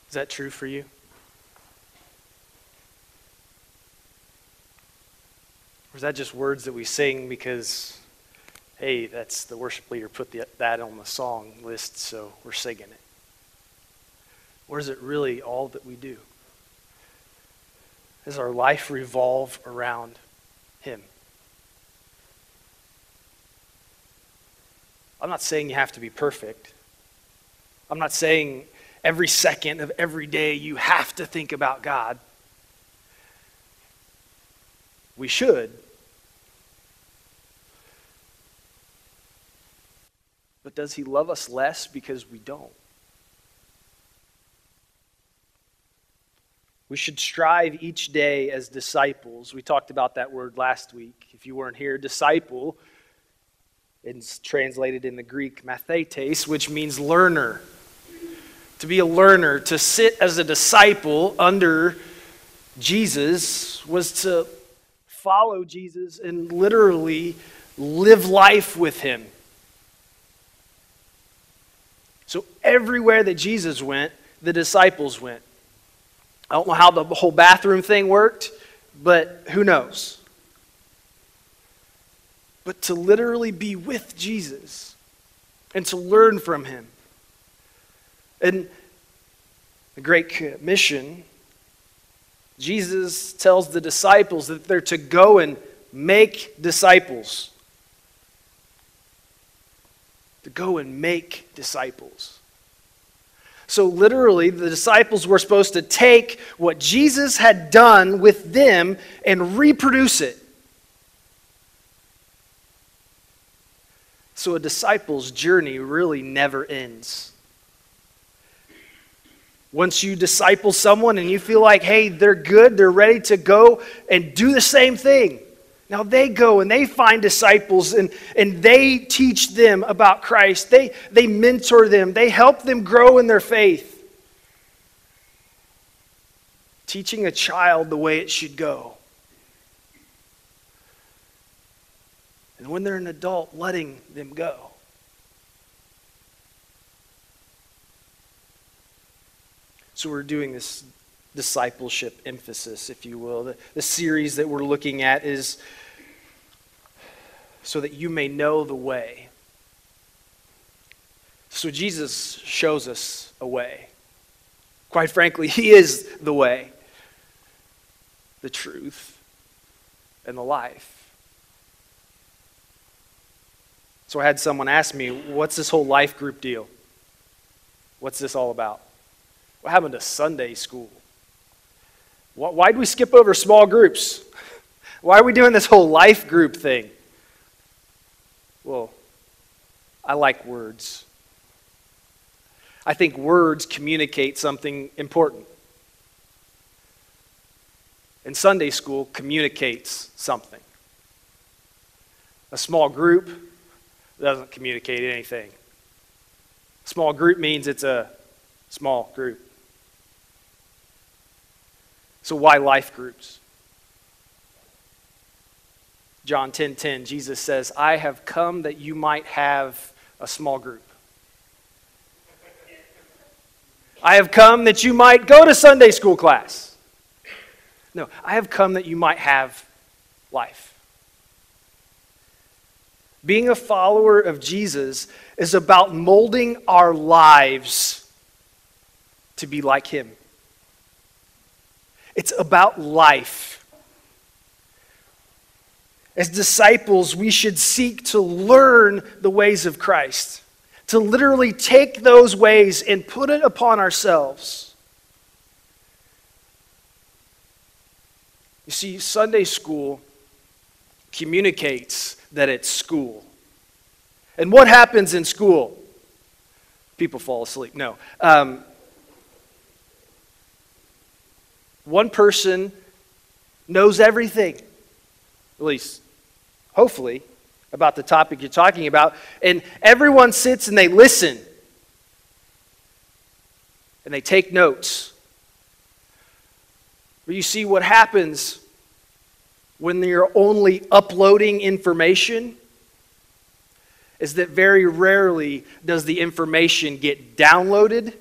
Is that true for you? Or is that just words that we sing because, hey, that's the worship leader put that on the song list, so we're singing it? Or is it really all that we do? Does our life revolve around him? I'm not saying you have to be perfect. I'm not saying every second of every day you have to think about God. We should. But does he love us less because we don't? We should strive each day as disciples. We talked about that word last week. If you weren't here, disciple, it's translated in the Greek mathetes, which means learner. To be a learner, to sit as a disciple under Jesus was to follow Jesus and literally live life with him. So everywhere that Jesus went, the disciples went. I don't know how the whole bathroom thing worked, but who knows? But to literally be with Jesus and to learn from him. And the Great Commission, Jesus tells the disciples that they're to go and make disciples. To go and make disciples. So literally, the disciples were supposed to take what Jesus had done with them and reproduce it. So a disciple's journey really never ends. Once you disciple someone and you feel like, hey, they're good, they're ready to go and do the same thing. Now they go and they find disciples and they teach them about Christ. They mentor them. They help them grow in their faith. Teaching a child the way it should go. And when they're an adult, letting them go. So we're doing this discipleship emphasis, if you will. The series that we're looking at is so that you may know the way. So Jesus shows us a way. Quite frankly, he is the way, the truth, and the life. So I had someone ask me, what's this whole life group deal? What's this all about? What happened to Sunday school? Why do we skip over small groups? Why are we doing this whole life group thing? Well, I like words. I think words communicate something important. And Sunday school communicates something. A small group doesn't communicate anything. Small group means it's a small group. So why life groups? John 10:10, Jesus says, I have come that you might have a small group. I have come that you might go to Sunday school class. No, I have come that you might have life. Being a follower of Jesus is about molding our lives to be like him. It's about life. As disciples, we should seek to learn the ways of Christ, to literally take those ways and put it upon ourselves. You see, Sunday school communicates that it's school. And what happens in school? People fall asleep. No. One person knows everything, at least, hopefully, about the topic you're talking about, and everyone sits and they listen, and they take notes. But you see what happens when you're only uploading information is that very rarely does the information get downloaded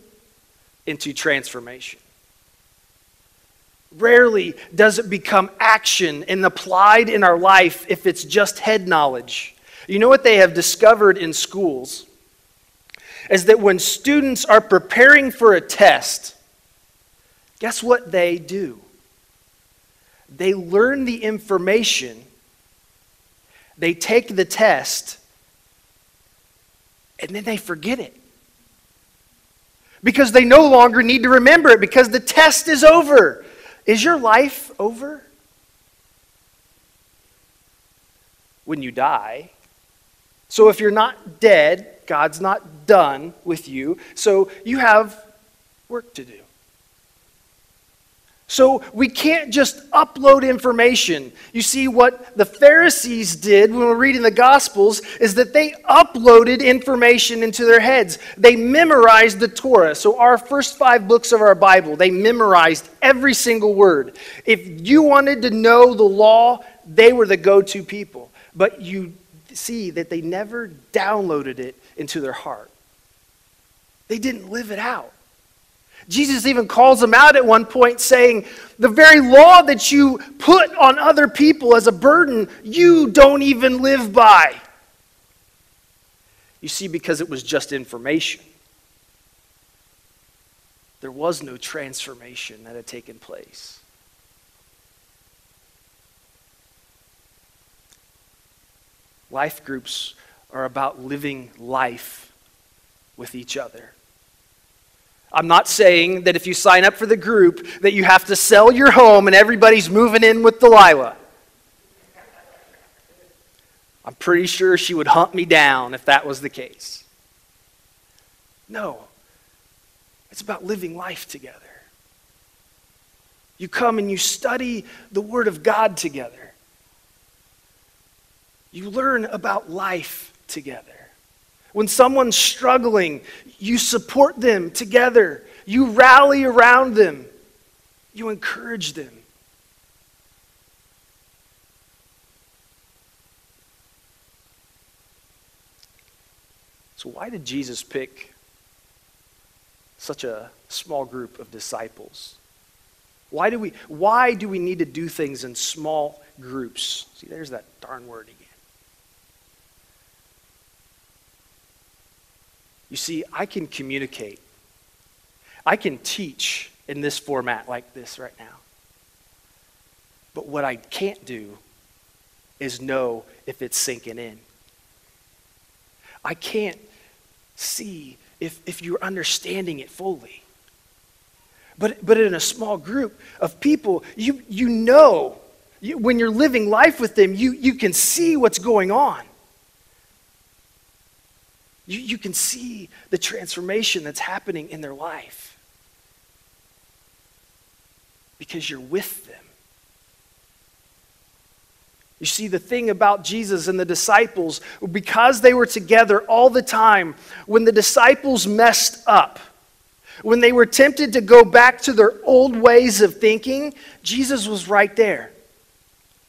into transformation. Rarely does it become action and applied in our life if it's just head knowledge. You know what they have discovered in schools is that when students are preparing for a test, guess what they do? They learn the information, they take the test, and then they forget it. Because they no longer need to remember it because the test is over. Is your life over? When you die. So if you're not dead, God's not done with you. So you have work to do. So we can't just upload information. You see, what the Pharisees did when we're reading the Gospels is that they uploaded information into their heads. They memorized the Torah. So our first 5 books of our Bible, they memorized every single word. If you wanted to know the law, they were the go-to people. But you see that they never downloaded it into their heart. They didn't live it out. Jesus even calls them out at one point saying, the very law that you put on other people as a burden, you don't even live by. You see, because it was just information. There was no transformation that had taken place. Life groups are about living life with each other. I'm not saying that if you sign up for the group that you have to sell your home and everybody's moving in with Delilah. I'm pretty sure she would hunt me down if that was the case. No. It's about living life together. You come and you study the Word of God together. You learn about life together. When someone's struggling, you support them together. You rally around them. You encourage them. So why did Jesus pick such a small group of disciples? Why do we need to do things in small groups? See, there's that darn word again. You see, I can communicate. I can teach in this format like this right now. But what I can't do is know if it's sinking in. I can't see if you're understanding it fully. But in a small group of people, you know, when you're living life with them, you can see what's going on. You can see the transformation that's happening in their life because you're with them. You see, the thing about Jesus and the disciples, because they were together all the time, when the disciples messed up, when they were tempted to go back to their old ways of thinking, Jesus was right there.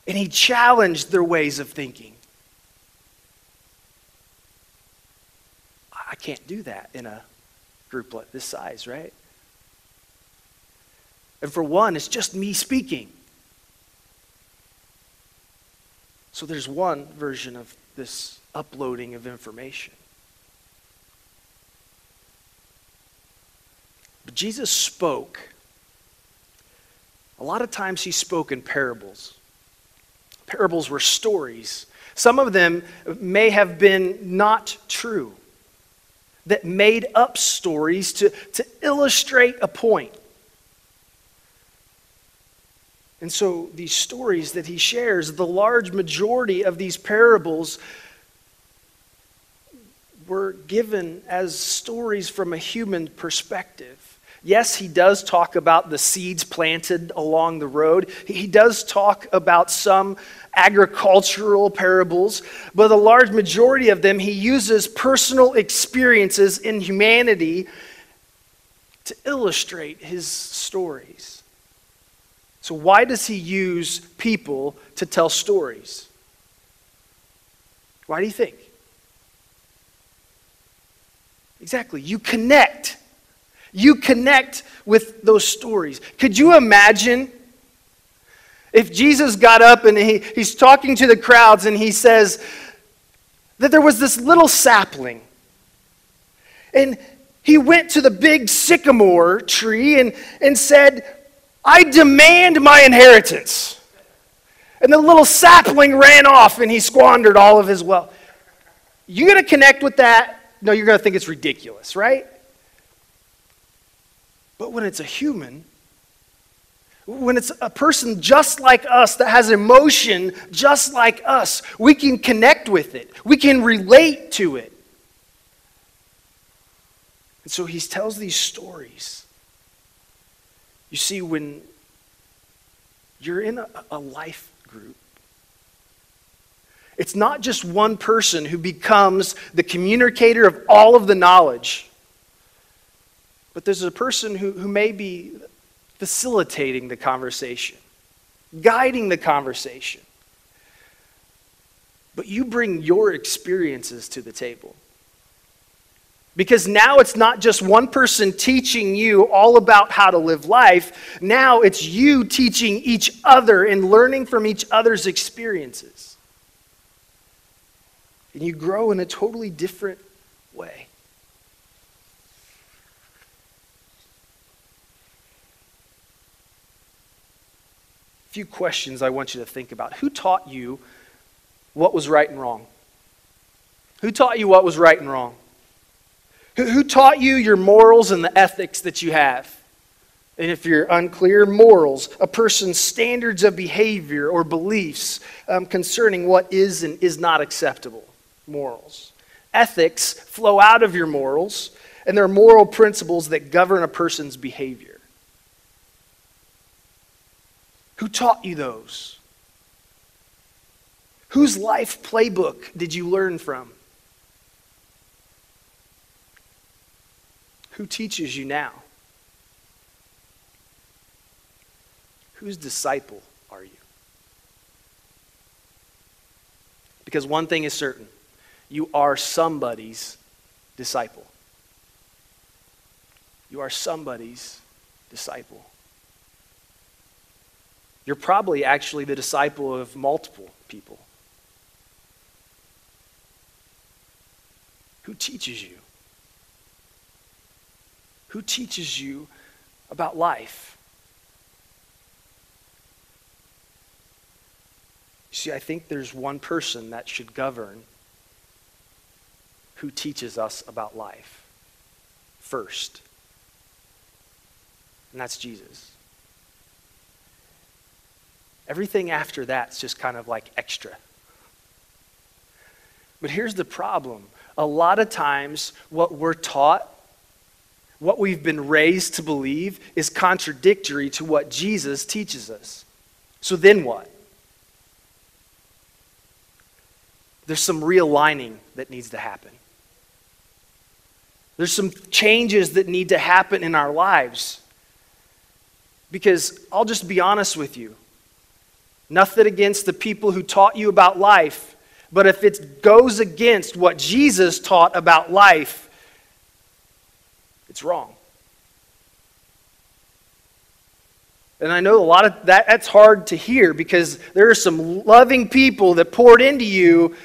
And he challenged their ways of thinking. I can't do that in a group like this size, right? And for one, it's just me speaking. So there's one version of this uploading of information. But Jesus spoke. A lot of times he spoke in parables. Parables were stories. Some of them may have been not true, that made up stories to illustrate a point. And so these stories that he shares, the large majority of these parables were given as stories from a human perspective. Yes, he does talk about the seeds planted along the road. He does talk about some agricultural parables, but the large majority of them, he uses personal experiences in humanity to illustrate his stories. So why does he use people to tell stories? Why do you think? Exactly, you connect. You connect with those stories. Could you imagine if Jesus got up and he's talking to the crowds and he says that there was this little sapling and he went to the big sycamore tree and said, I demand my inheritance. And the little sapling ran off and he squandered all of his wealth. You going to connect with that? No, you're going to think it's ridiculous, right? But when it's a human, when it's a person just like us that has emotion just like us, we can connect with it. We can relate to it. And so he tells these stories. You see, when you're in a life group, it's not just one person who becomes the communicator of all of the knowledge, but there's a person who may be facilitating the conversation, guiding the conversation. But you bring your experiences to the table. Because now it's not just one person teaching you all about how to live life. Now it's you teaching each other and learning from each other's experiences. And you grow in a totally different way. A few questions I want you to think about. Who taught you what was right and wrong? Who taught you what was right and wrong? Who taught you your morals and the ethics that you have? And if you're unclear, morals, a person's standards of behavior or beliefs concerning what is and is not acceptable. Morals. Ethics flow out of your morals, and there are moral principles that govern a person's behavior. Who taught you those? Whose life playbook did you learn from? Who teaches you now? Whose disciple are you? Because one thing is certain, you are somebody's disciple. You are somebody's disciple. You're probably actually the disciple of multiple people. Who teaches you? Who teaches you about life? You see, I think there's one person that should govern who teaches us about life first. And that's Jesus. Everything after that's just kind of like extra. But here's the problem. A lot of times what we're taught, what we've been raised to believe, is contradictory to what Jesus teaches us. So then what? There's some realigning that needs to happen. There's some changes that need to happen in our lives. Because I'll just be honest with you. Nothing against the people who taught you about life, but if it goes against what Jesus taught about life, it's wrong. And I know a lot of that's hard to hear because there are some loving people that poured into you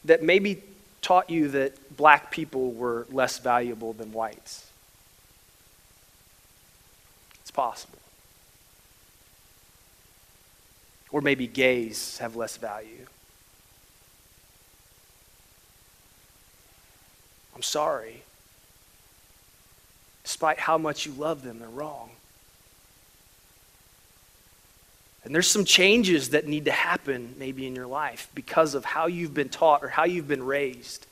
that maybe taught you that black people were less valuable than whites. It's possible. Or maybe gays have less value. I'm sorry. Despite how much you love them, they're wrong. And there's some changes that need to happen maybe in your life because of how you've been taught or how you've been raised.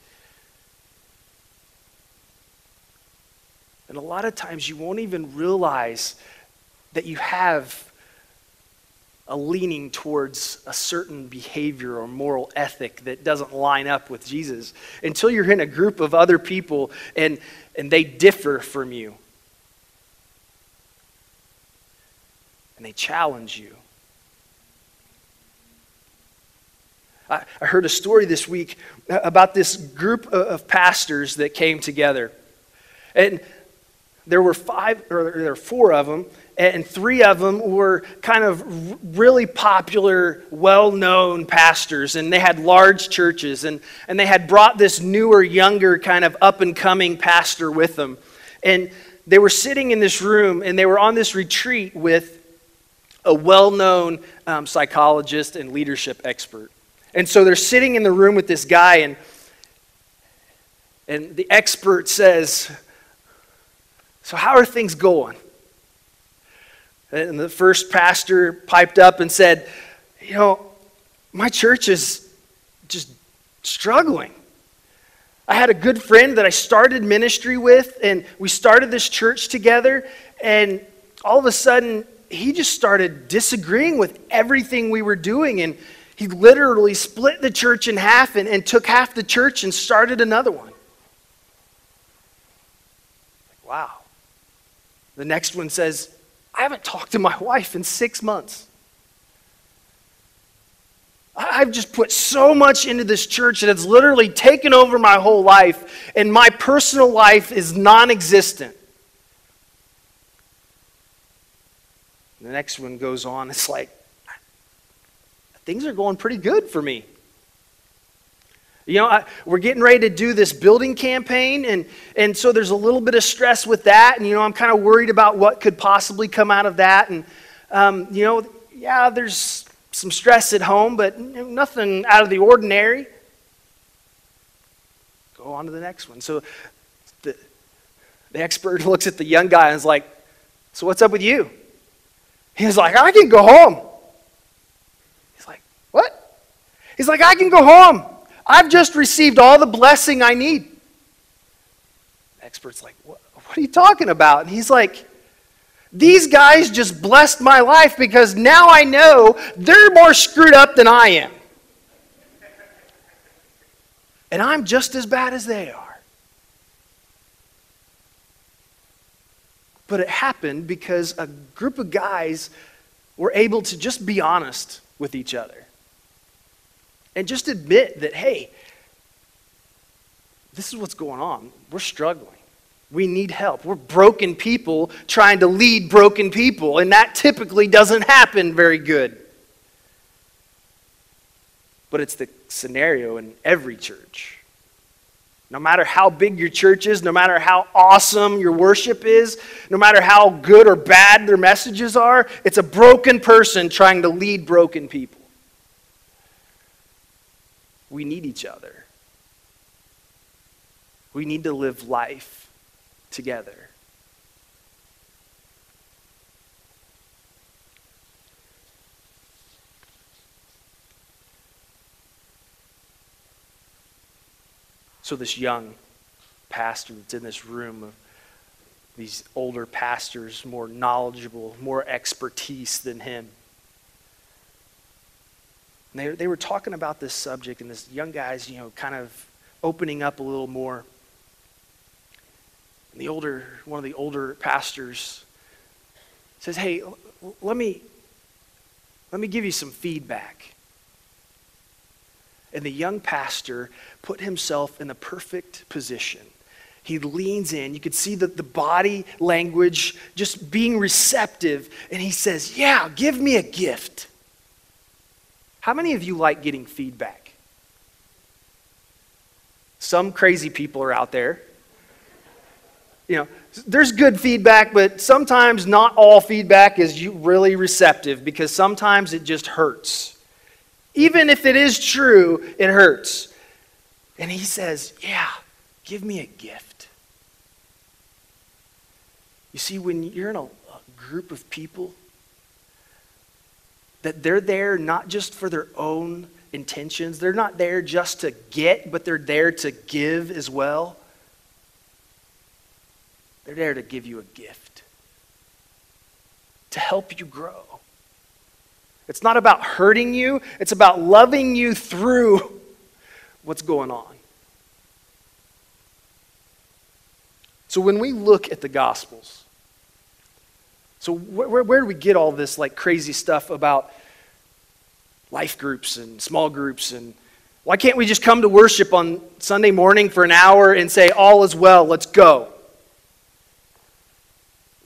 And a lot of times you won't even realize that you have a leaning towards a certain behavior or moral ethic that doesn't line up with Jesus until you're in a group of other people and they differ from you. And they challenge you. I heard a story this week about this group of pastors that came together. And there were four of them, and three of them were kind of really popular, well-known pastors, and they had large churches, and they had brought this newer, younger, kind of up-and-coming pastor with them. And they were sitting in this room, and they were on this retreat with a well-known psychologist and leadership expert. And so they're sitting in the room with this guy, and the expert says, "So how are things going?" And the first pastor piped up and said, "My church is just struggling. I had a good friend that I started ministry with, and we started this church together, and all of a sudden, he just started disagreeing with everything we were doing, and he literally split the church in half and took half the church and started another one." Wow. The next one says, "I haven't talked to my wife in 6 months. I've just put so much into this church that it's literally taken over my whole life, and my personal life is non-existent." The next one goes on, it's like, "Things are going pretty good for me. We're getting ready to do this building campaign, and so there's a little bit of stress with that, and, I'm kind of worried about what could possibly come out of that, and, there's some stress at home, but nothing out of the ordinary." Go on to the next one. So the expert looks at the young guy and is like, "So what's up with you?" He's like, "I can go home." He's like, "What?" He's like, "I can go home. I've just received all the blessing I need." The expert's like, what are you talking about? And he's like, "These guys just blessed my life because now I know they're more screwed up than I am. And I'm just as bad as they are." But it happened because a group of guys were able to just be honest with each other. And just admit that, hey, this is what's going on. We're struggling. We need help. We're broken people trying to lead broken people, and that typically doesn't happen very good. But it's the scenario in every church. No matter how big your church is, no matter how awesome your worship is, no matter how good or bad their messages are, it's a broken person trying to lead broken people. We need each other. We need to live life together. So this young pastor that's in this room of these older pastors, more knowledgeable, more expertise than him, and they were talking about this subject, and this young guy's, kind of opening up a little more. And one of the older pastors says, "Hey, let me give you some feedback." And the young pastor put himself in the perfect position. He leans in. You could see the body language just being receptive. And he says, "Yeah, give me a gift." How many of you like getting feedback? Some crazy people are out there. There's good feedback, but sometimes not all feedback is really receptive because sometimes it just hurts. Even if it is true, it hurts. And he says, "Yeah, give me a gift." You see, when you're in a group of people, that they're there not just for their own intentions. They're not there just to get, but they're there to give as well. They're there to give you a gift, to help you grow. It's not about hurting you. It's about loving you through what's going on. So when we look at the Gospels, so where do we get all this like crazy stuff about life groups and small groups? And why can't we just come to worship on Sunday morning for an hour and say, all is well, let's go?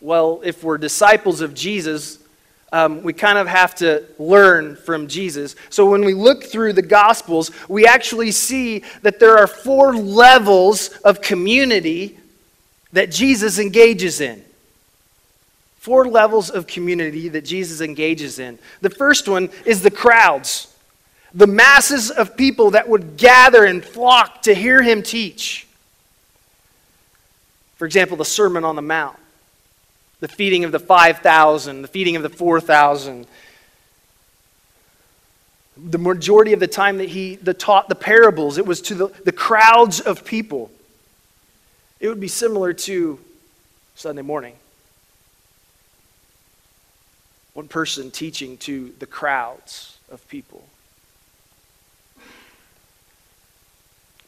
Well, if we're disciples of Jesus, we kind of have to learn from Jesus. So when we look through the Gospels, we actually see that there are 4 levels of community that Jesus engages in. 4 levels of community that Jesus engages in. The first one is the crowds, the masses of people that would gather and flock to hear him teach. For example, the Sermon on the Mount, the feeding of the 5,000, the feeding of the 4,000. The majority of the time that he taught the parables, it was to the crowds of people. It would be similar to Sunday morning. One person teaching to the crowds of people.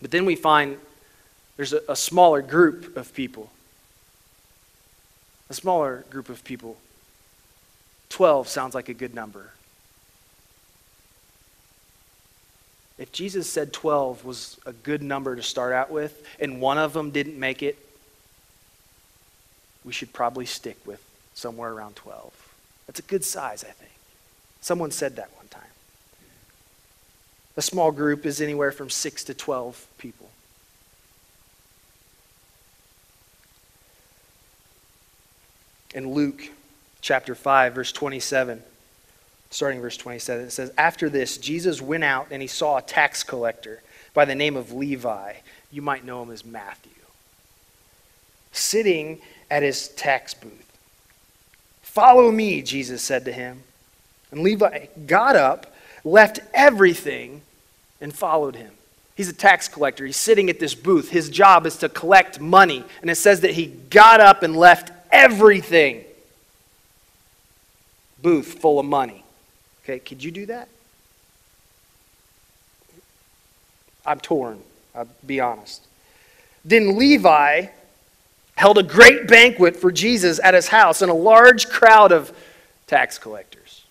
But then we find there's a smaller group of people. A smaller group of people. 12 sounds like a good number. If Jesus said 12 was a good number to start out with, and one of them didn't make it, we should probably stick with somewhere around 12. That's a good size, I think. Someone said that one time. A small group is anywhere from 6 to 12 people. In Luke chapter 5, verse 27, starting verse 27, it says, "After this, Jesus went out and he saw a tax collector by the name of Levi." You might know him as Matthew. "Sitting at his tax booth. 'Follow me,' Jesus said to him. And Levi got up, left everything, and followed him." He's a tax collector. He's sitting at this booth. His job is to collect money. And it says that he got up and left everything. Booth full of money. Okay, could you do that? I'm torn, I'll be honest. "Then Levi held a great banquet for Jesus at his house, and a large crowd of tax collectors."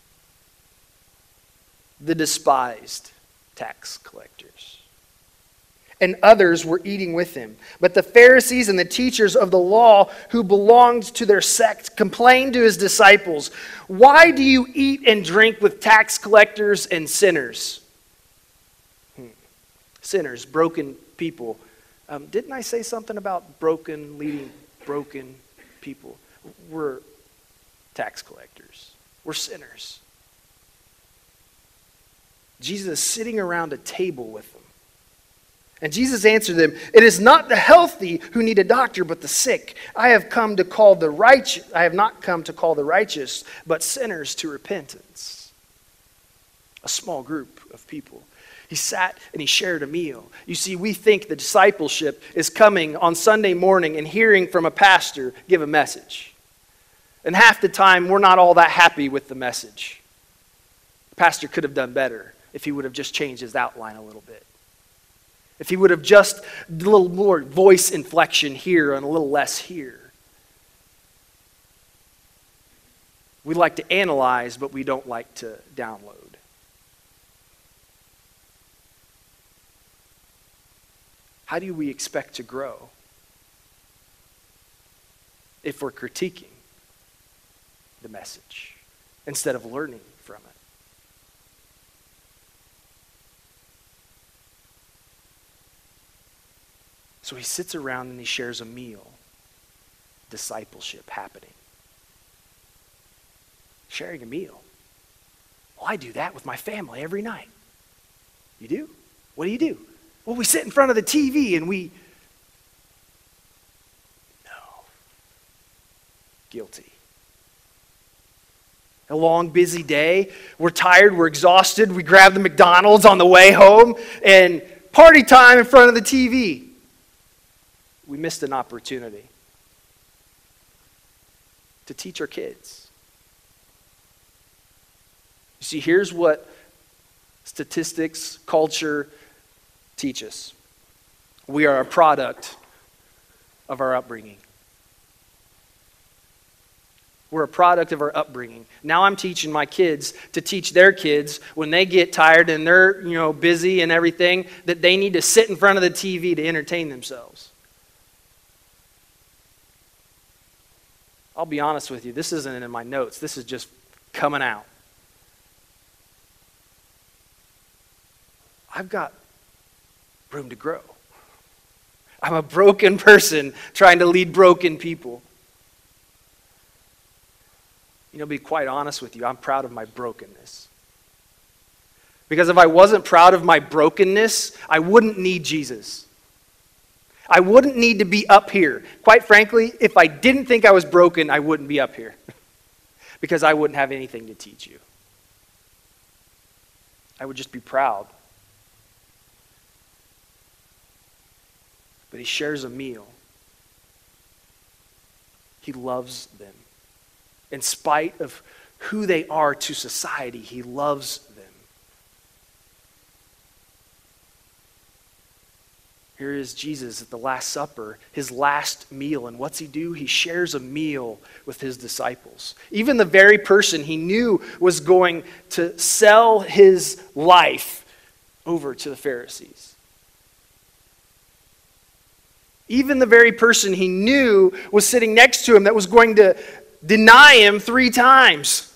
The despised tax collectors. "And others were eating with him. But the Pharisees and the teachers of the law who belonged to their sect complained to his disciples, 'Why do you eat and drink with tax collectors and sinners?'" Sinners, broken people. Didn't I say something about leading broken people? We're tax collectors. We're sinners. Jesus is sitting around a table with them. And Jesus answered them, "It is not the healthy who need a doctor, but the sick. I have not come to call the righteous, but sinners to repentance." A small group of people. He sat and he shared a meal. You see, we think the discipleship is coming on Sunday morning and hearing from a pastor give a message. And half the time, we're not all that happy with the message. The pastor could have done better if he would have just changed his outline a little bit. If he would have just a little more voice inflection here and a little less here. We like to analyze, but we don't like to download. How do we expect to grow if we're critiquing the message instead of learning from it? So he sits around and he shares a meal. Discipleship happening. Sharing a meal. Well, I do that with my family every night. You do? What do you do? Well, we sit in front of the TV and we... No. Guilty. A long, busy day. We're tired, we're exhausted. We grab the McDonald's on the way home and party time in front of the TV. We missed an opportunity to teach our kids. You see, here's what statistics, culture teach us. We are a product of our upbringing. We're a product of our upbringing. Now I'm teaching my kids to teach their kids when they get tired and they're, busy and everything, that they need to sit in front of the TV to entertain themselves. I'll be honest with you, this isn't in my notes. This is just coming out. I've got room to grow. I'm a broken person trying to lead broken people. You know, to be quite honest with you, I'm proud of my brokenness. Because if I wasn't proud of my brokenness, I wouldn't need Jesus. I wouldn't need to be up here. Quite frankly, if I didn't think I was broken, I wouldn't be up here. Because I wouldn't have anything to teach you. I would just be proud. But he shares a meal. He loves them. In spite of who they are to society, he loves them. Here is Jesus at the Last Supper, his last meal. And what's he do? He shares a meal with his disciples. Even the very person he knew was going to sell his life over to the Pharisees. Even the very person he knew was sitting next to him that was going to deny him 3 times.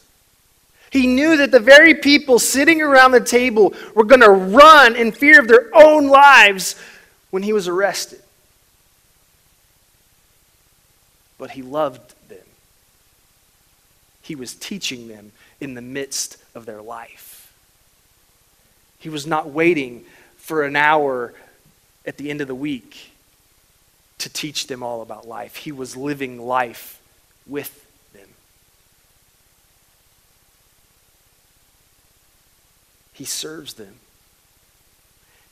He knew that the very people sitting around the table were going to run in fear of their own lives when he was arrested. But he loved them. He was teaching them in the midst of their life. He was not waiting for an hour at the end of the week to teach them all about life. He was living life with them. He serves them.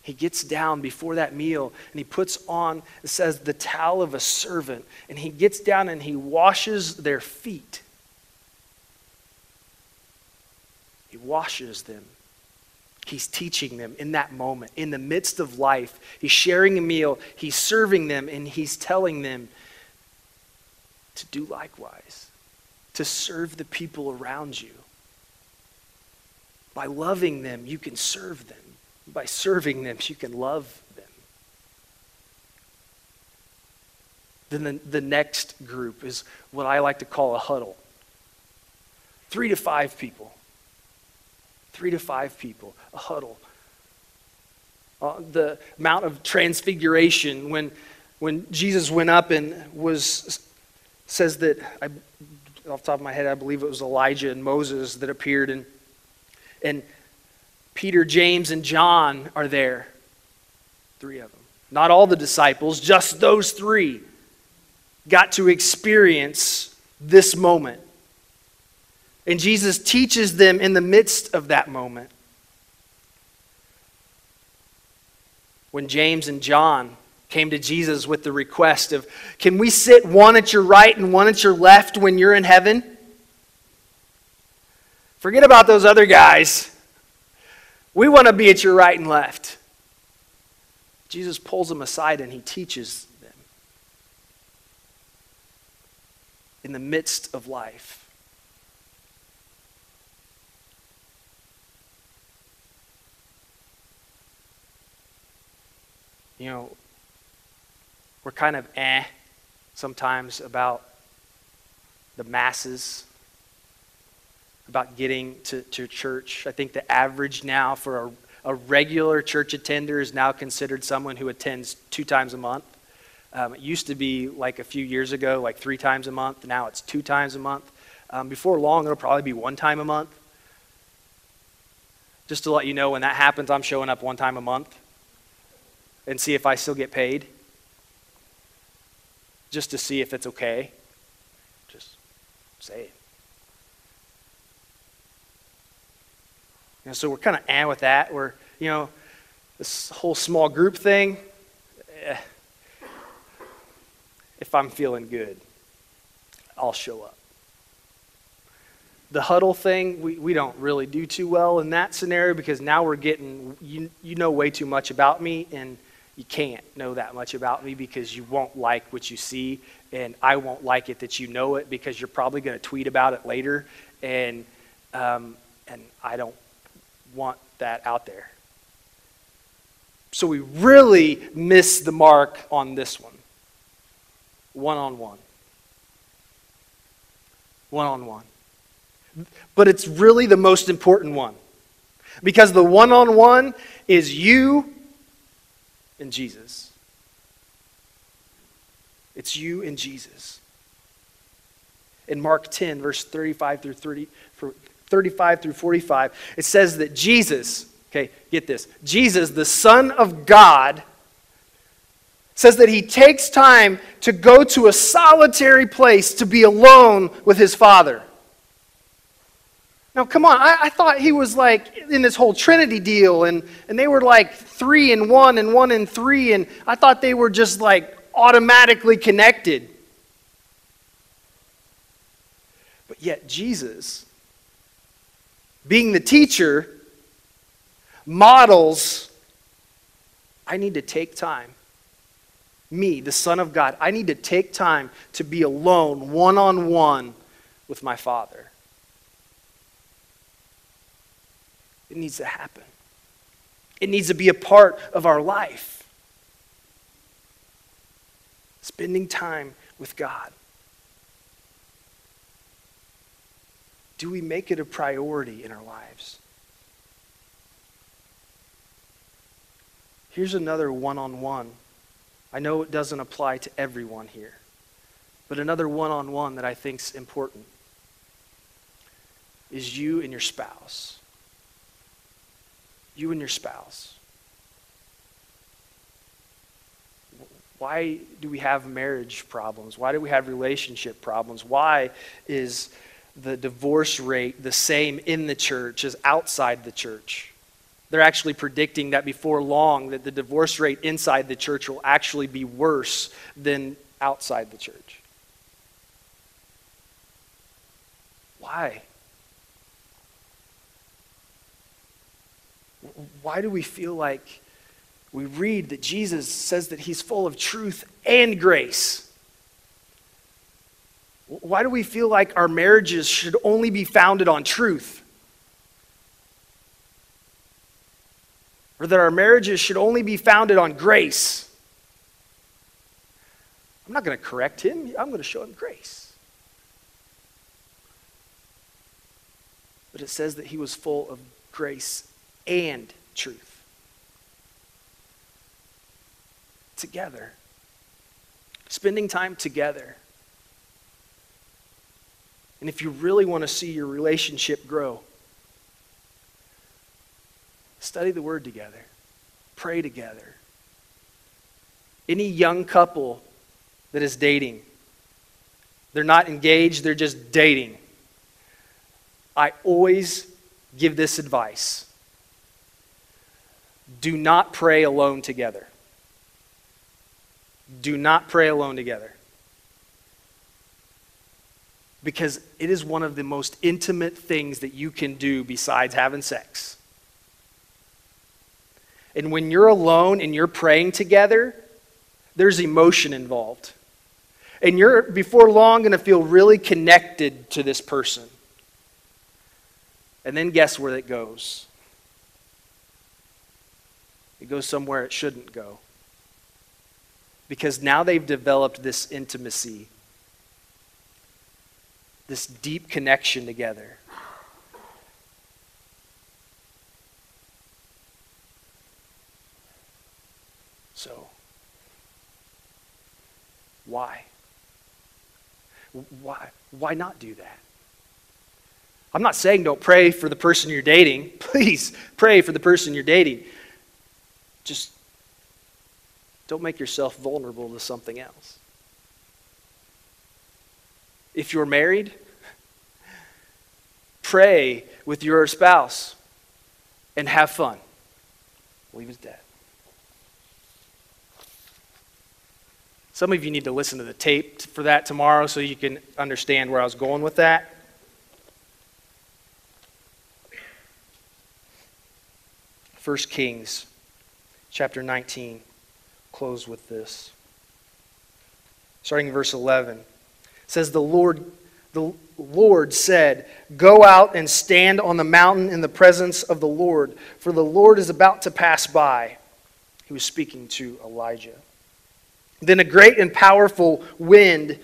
He gets down before that meal and he puts on, it says, the towel of a servant. And he gets down and he washes their feet. He washes them. He's teaching them in that moment, in the midst of life. He's sharing a meal. He's serving them and he's telling them to do likewise, to serve the people around you. By loving them, you can serve them. By serving them, you can love them. Then the next group is what I like to call a huddle. 3 to 5 people. 3 to 5 people, a huddle. The Mount of Transfiguration, when Jesus went up and says that, off the top of my head, I believe it was Elijah and Moses that appeared, and Peter, James, and John are there. 3 of them. Not all the disciples, just those 3 got to experience this moment. And Jesus teaches them in the midst of that moment. When James and John came to Jesus with the request of, can we sit one at your right and one at your left when you're in heaven? Forget about those other guys. We want to be at your right and left. Jesus pulls them aside and he teaches them in the midst of life. You know, we're kind of sometimes about the masses, about getting to church. I think the average now for a regular church attender is now considered someone who attends 2 times a month. It used to be like a few years ago, like 3 times a month. Now it's 2 times a month. Before long, it'll probably be 1 time a month. Just to let you know, when that happens, I'm showing up 1 time a month and see if I still get paid. Just to see if it's okay. Just say it. And so we're kind of with that. We're, this whole small group thing, if I'm feeling good, I'll show up. The huddle thing, we don't really do too well in that scenario because now we're getting, you know way too much about me, and you can't know that much about me because you won't like what you see, and I won't like it that you know it because you're probably going to tweet about it later, and I don't want that out there. So we really miss the mark on this one. One-on-one. one-on-one. But it's really the most important one. Because the one-on-one is you and Jesus. It's you and Jesus. In Mark 10, verse 35 through 45, it says that Jesus, okay, get this, Jesus, the Son of God, says that he takes time to go to a solitary place to be alone with his Father. Now, come on, I thought he was like in this whole Trinity deal, and they were like 3 in 1 and 1 in 3, and I thought they were just like automatically connected. But yet Jesus, being the teacher, models, I need to take time. Me, the Son of God, I need to take time to be alone, one-on-one with my Father. It needs to happen. It needs to be a part of our life. Spending time with God. Do we make it a priority in our lives? Here's another one-on-one. I know it doesn't apply to everyone here, but another one-on-one that I think is important is you and your spouse. You and your spouse. Why do we have marriage problems? Why do we have relationship problems? Why is the divorce rate the same in the church as outside the church? They're actually predicting that before long that the divorce rate inside the church will actually be worse than outside the church. Why? Why do we feel like we read that Jesus says that he's full of truth and grace? Why do we feel like our marriages should only be founded on truth? Or that our marriages should only be founded on grace? I'm not going to correct him. I'm going to show him grace. But it says that he was full of grace and truth. Together. Spending time together. And if you really want to see your relationship grow, study the Word together. Pray together. Any young couple that is dating, they're not engaged, they're just dating. I always give this advice. Do not pray alone together. Do not pray alone together. Because it is one of the most intimate things that you can do besides having sex. And when you're alone and you're praying together, there's emotion involved. And you're, before long, going to feel really connected to this person. And then guess where it goes? It goes somewhere it shouldn't go. Because now they've developed this intimacy, this deep connection together. So, why? Why not do that? I'm not saying don't pray for the person you're dating. Please pray for the person you're dating. Just don't make yourself vulnerable to something else. If you're married, pray with your spouse and have fun. Leave it at that. Some of you need to listen to the tape for that tomorrow so you can understand where I was going with that. First Kings chapter 19. Close with this. Starting in verse 11. It says, The Lord said, Go out and stand on the mountain in the presence of the Lord, for the Lord is about to pass by. He was speaking to Elijah. Then a great and powerful wind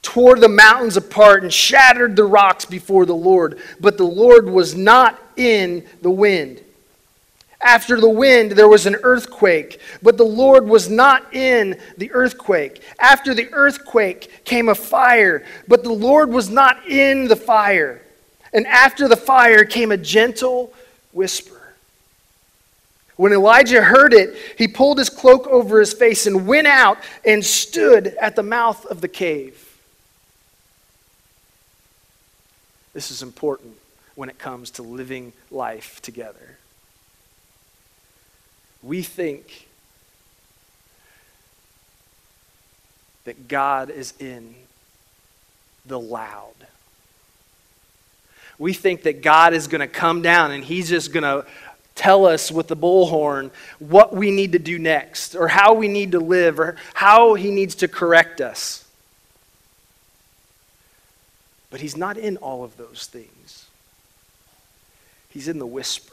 tore the mountains apart and shattered the rocks before the Lord. But the Lord was not in the wind. After the wind, there was an earthquake, but the Lord was not in the earthquake. After the earthquake came a fire, but the Lord was not in the fire. And after the fire came a gentle whisper. When Elijah heard it, he pulled his cloak over his face and went out and stood at the mouth of the cave. This is important when it comes to living life together. We think that God is in the loud. We think that God is going to come down and he's just going to tell us with the bullhorn what we need to do next, or how we need to live, or how he needs to correct us. But he's not in all of those things. He's in the whisper.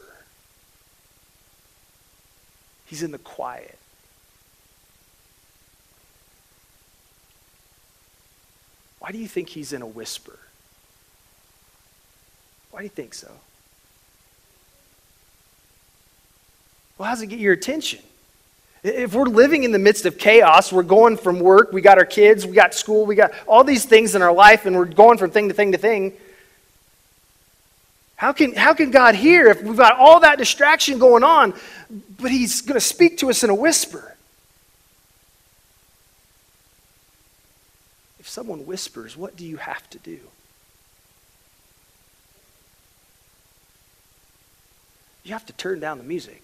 He's in the quiet. Why do you think he's in a whisper? Why do you think so? Well, how does it get your attention? If we're living in the midst of chaos, we're going from work, we got our kids, we got school, we got all these things in our life, and we're going from thing to thing to thing. How can God hear if we've got all that distraction going on, but he's going to speak to us in a whisper? If someone whispers, what do you have to do? You have to turn down the music.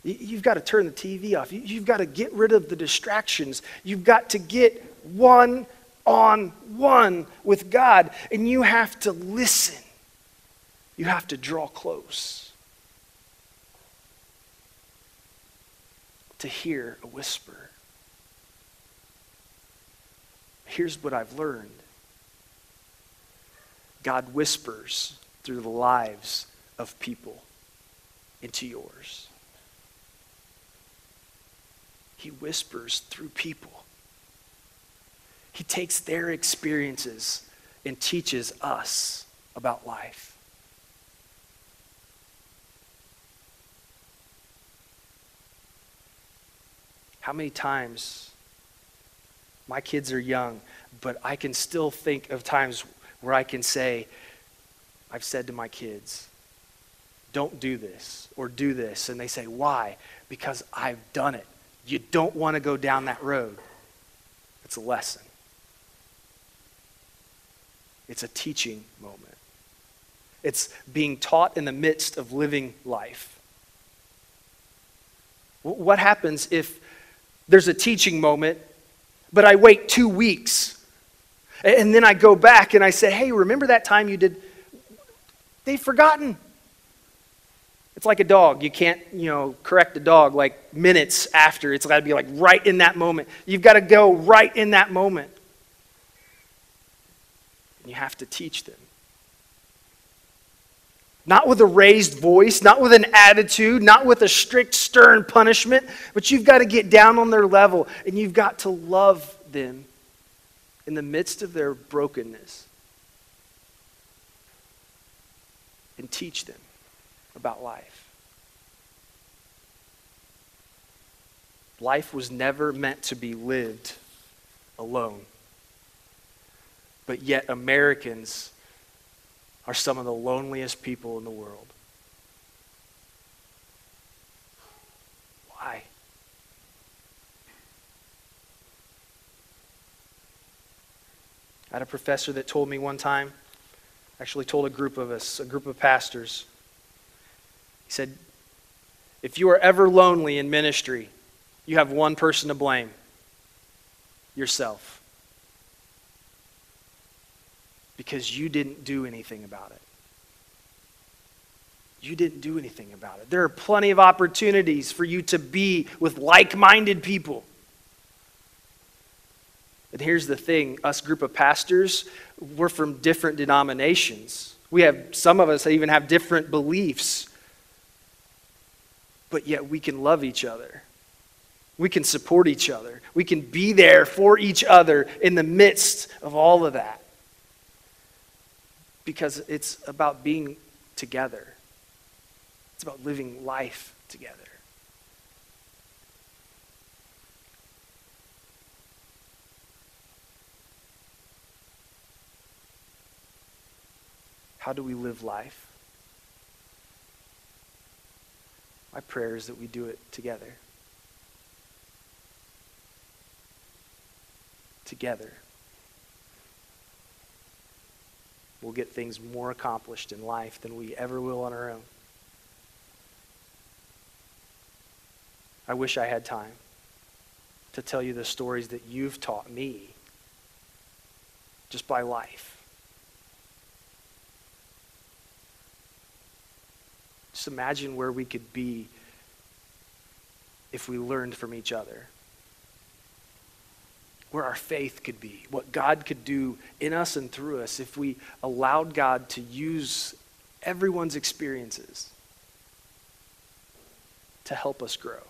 You've got to turn the TV off. You've got to get rid of the distractions. You've got to get one-on-one with God, and you have to listen. You have to draw close to hear a whisper. Here's what I've learned. God whispers through the lives of people into yours. He whispers through people. He takes their experiences and teaches us about life. How many times, my kids are young, but I can still think of times where I can say, I've said to my kids, don't do this or do this. And they say, why? Because I've done it. You don't want to go down that road. It's a lesson. It's a teaching moment. It's being taught in the midst of living life. What happens if there's a teaching moment, but I wait 2 weeks, and then I go back and I say, hey, remember that time you did? They've forgotten. It's like a dog. You can't, correct a dog like minutes after. It's got to be like right in that moment. You've got to go right in that moment. And you have to teach them. Not with a raised voice, not with an attitude, not with a strict, stern punishment, but you've got to get down on their level, and you've got to love them in the midst of their brokenness and teach them about life. Life was never meant to be lived alone. But yet Americans are some of the loneliest people in the world. Why? I had a professor that told me one time, actually told a group of us, a group of pastors, he said, if you are ever lonely in ministry, you have one person to blame: yourself. Because you didn't do anything about it. You didn't do anything about it. There are plenty of opportunities for you to be with like-minded people. And here's the thing, us group of pastors, we're from different denominations. Some of us even have different beliefs. But yet we can love each other. We can support each other. We can be there for each other in the midst of all of that. Because it's about being together. It's about living life together. How do we live life? My prayer is that we do it together. Together. We'll get things more accomplished in life than we ever will on our own. I wish I had time to tell you the stories that you've taught me just by life. Just imagine where we could be if we learned from each other. Where our faith could be, what God could do in us and through us if we allowed God to use everyone's experiences to help us grow.